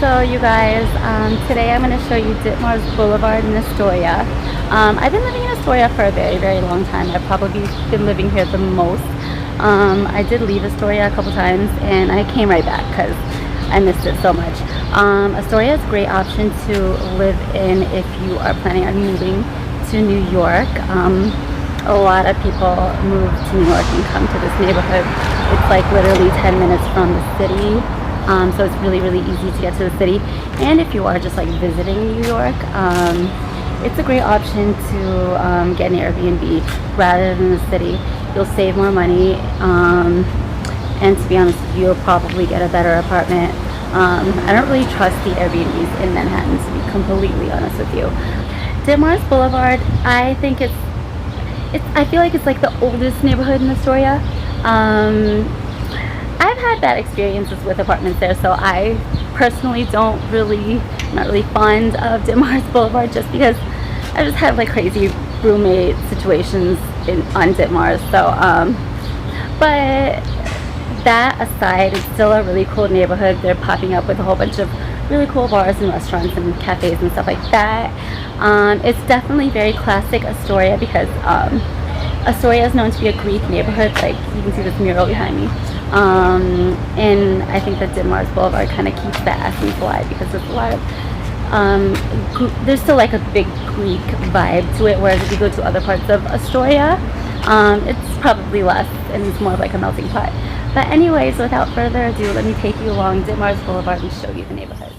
So you guys, today I'm going to show you Ditmars Boulevard in Astoria. I've been living in Astoria for a very long time. I've probably been living here the most. I did leave Astoria a couple times and I came right back because I missed it so much. Astoria is a great option to live in if you are planning on moving to New York. A lot of people move to New York and come to this neighborhood. It's like literally 10 minutes from the city. So it's really easy to get to the city. And if you are just like visiting New York, it's a great option to get an Airbnb rather than the city. You'll save more money, and to be honest with you, you'll probably get a better apartment. I don't really trust the Airbnbs in Manhattan, to be completely honest with you. Ditmars Boulevard, I think I feel like it's like the oldest neighborhood in Astoria. I've had bad experiences with apartments there, so I personally not really fond of Ditmars Boulevard, just because I just had like crazy roommate situations on Ditmars. So but that aside, it's still a really cool neighborhood. They're popping up with a whole bunch of really cool bars and restaurants and cafes and stuff like that. It's definitely very classic Astoria because Astoria is known to be a Greek neighborhood. Like you can see this mural behind me. And I think that Ditmars Boulevard kind of keeps that essence alive because there's a lot of there's still like a big Greek vibe to it, whereas if you go to other parts of Astoria, it's probably less and it's more of like a melting pot. But anyways, without further ado, let me take you along Ditmars Boulevard and show you the neighborhood.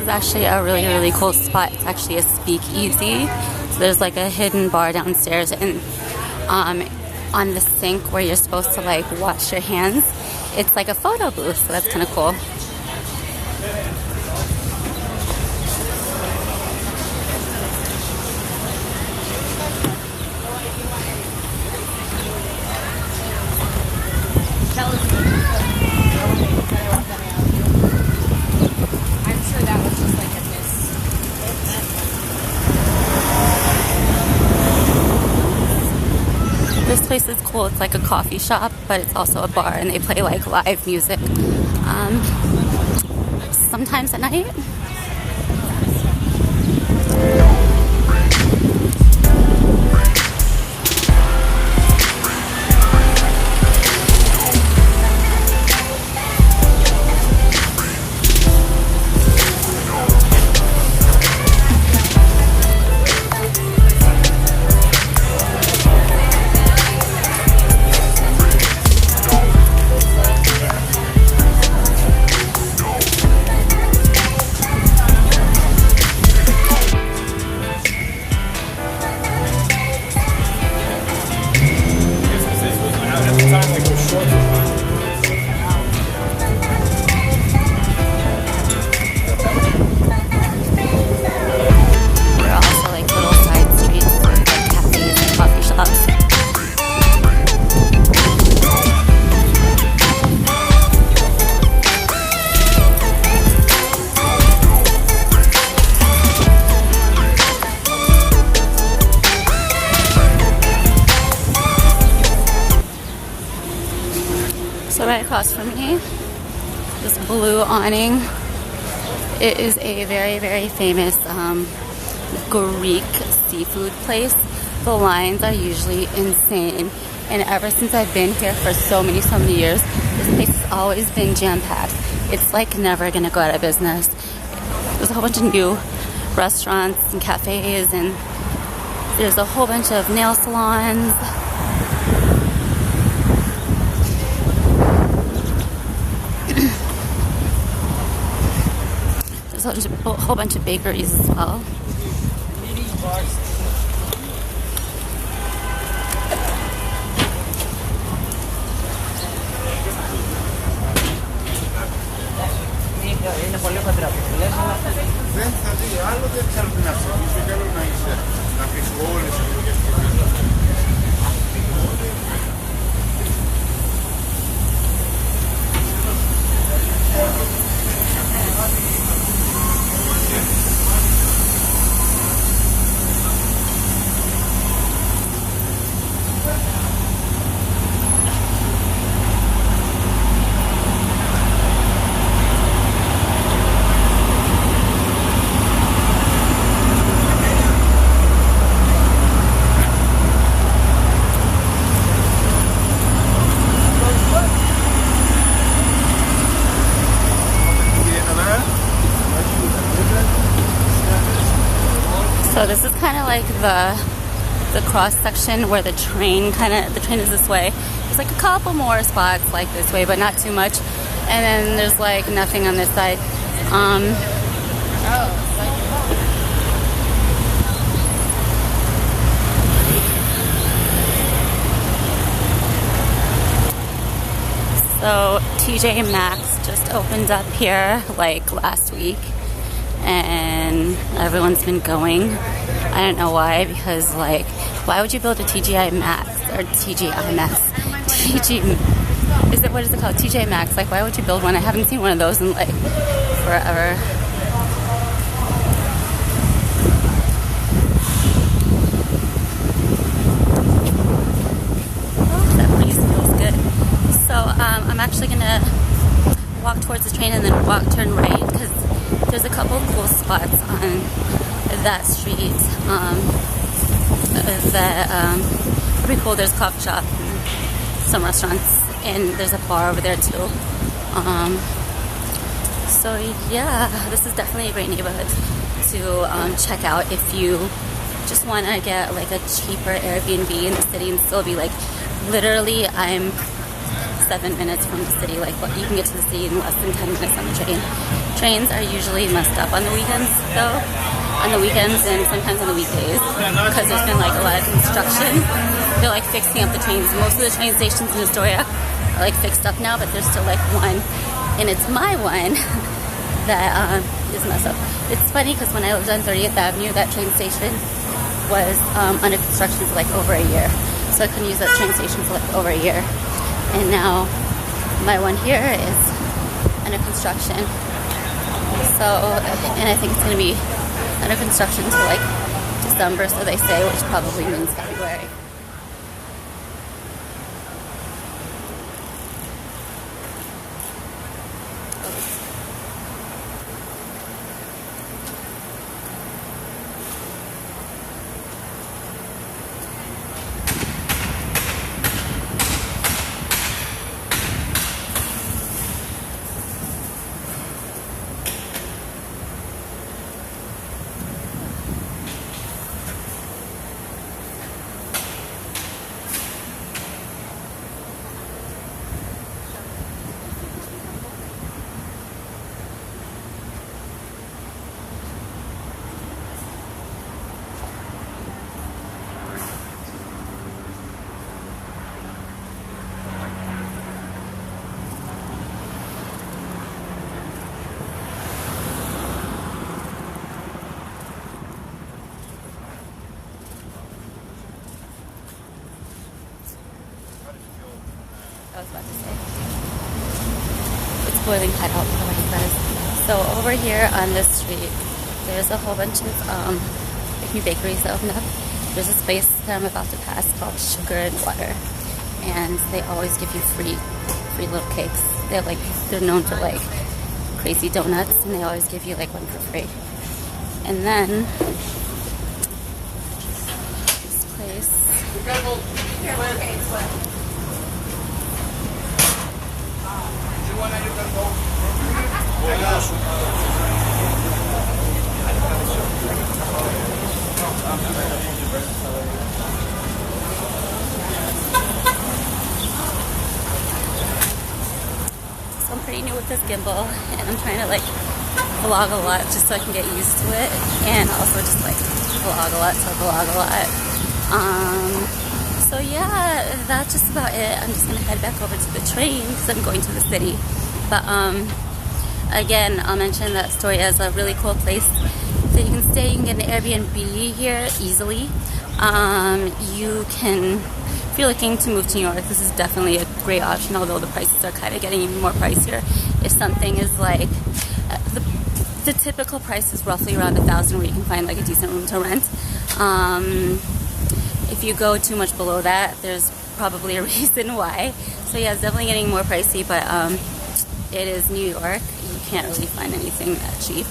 Actually a really cool spot. It's actually a speakeasy. So there's like a hidden bar downstairs, and on the sink where you're supposed to like wash your hands, it's like a photo booth, so that's kind of cool. This place is cool. It's like a coffee shop, but it's also a bar, and they play like live music sometimes at night. So right across from me, this blue awning, it is a very famous Greek seafood place. The lines are usually insane, and ever since I've been here for so many years, this place has always been jam-packed. It's like never gonna go out of business. There's a whole bunch of new restaurants and cafes, and there's a whole bunch of nail salons. there's a whole bunch of bakeries as well. So this is kind of like the cross section where the train is this way. There's like a couple more spots like this way, but not too much. And then there's like nothing on this side. So TJ Maxx just opened up here like last week, and everyone's been going. I don't know why, because like, why would you build a TGI Maxx or TGI Maxx? What is it called? TJ Maxx. Like, why would you build one? I haven't seen one of those in like forever. Oh, that breeze feels good. So I'm actually gonna walk towards the train and then turn right, because there's a couple cool spots on that street that pretty cool. There's a coffee shop and some restaurants, and there's a bar over there too. So yeah, this is definitely a great neighborhood to check out if you just want to get like a cheaper Airbnb in the city and still be like, literally I'm 7 minutes from the city. Like, you can get to the city in less than 10 minutes on the train. Trains are usually messed up on the weekends though, on the weekends and sometimes on the weekdays, because there's been like a lot of construction. They're like fixing up the trains. Most of the train stations in Astoria are like fixed up now, but there's still like one, and it's my one that is messed up. It's funny because when I lived on 30th Avenue, that train station was under construction for like over a year, so I couldn't use that train station for like over a year. And now my one here is under construction. So, and I think it's going to be under construction until like December, so they say, which probably means February. I was about to say. It's boiling hot out, like he says. So over here on this street, there's a whole bunch of new bakeries that open up. There's a space that I'm about to pass called Sugar and Water, and they always give you free little cakes. They're known for like crazy donuts, and they always give you like one for free. And then this place. So I'm pretty new with this gimbal, and I'm trying to like vlog a lot just so I can get used to it, and also just like vlog a lot to vlog a lot. So yeah, that's just about it. I'm just gonna head back over to the train because I'm going to the city. But again, I'll mention that Astoria is a really cool place that you can stay. You can get an Airbnb here easily. You can, if you're looking to move to New York, this is definitely a great option, although the prices are kind of getting even more pricier. If something is like, the typical price is roughly around $1,000 where you can find like a decent room to rent. If you go too much below that, there's probably a reason why. So yeah, it's definitely getting more pricey, but it is New York. You can't really find anything that cheap.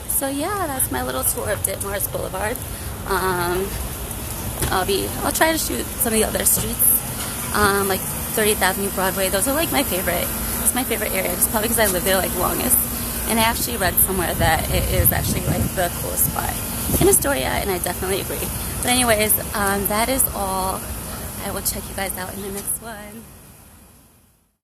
So yeah, that's my little tour of Ditmars Boulevard. I'll try to shoot some of the other streets, like 30th Avenue, Broadway. Those are like my favorite. It's my favorite area. It's probably because I live there like longest. And I actually read somewhere that it is actually like the coolest spot in Astoria, and I definitely agree. But anyways, that is all. I will check you guys out in the next one.